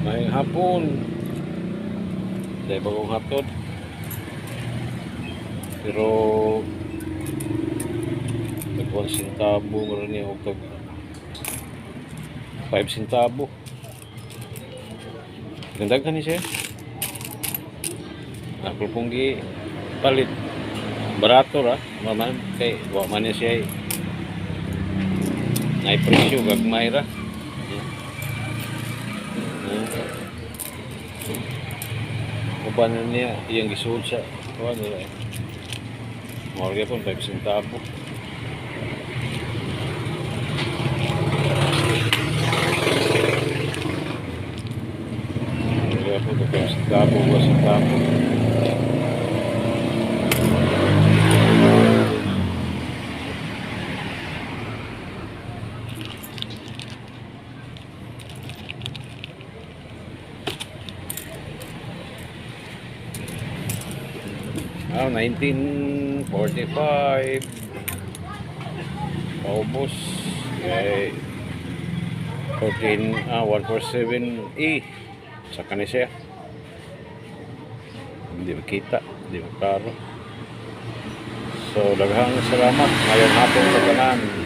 May hapon. Dahil bagong hapon. Pero nagwang sintabo nga rin yung 5 sintabo. Gandaghan ni siya. Ako pong palit. Barato ra. Maman kay wa man niya siya. Ngay presyo gagmay ra. Uban niya iyang gisuod sa kuan nila. Morgue pun 5 centavo. Morgue pun 5 centavo, 2 centavo. Ah, 1945 paubos kay 147E sa kanisya hindi makita, hindi makaro. So daghang salamat ngayong hapon sa tanan.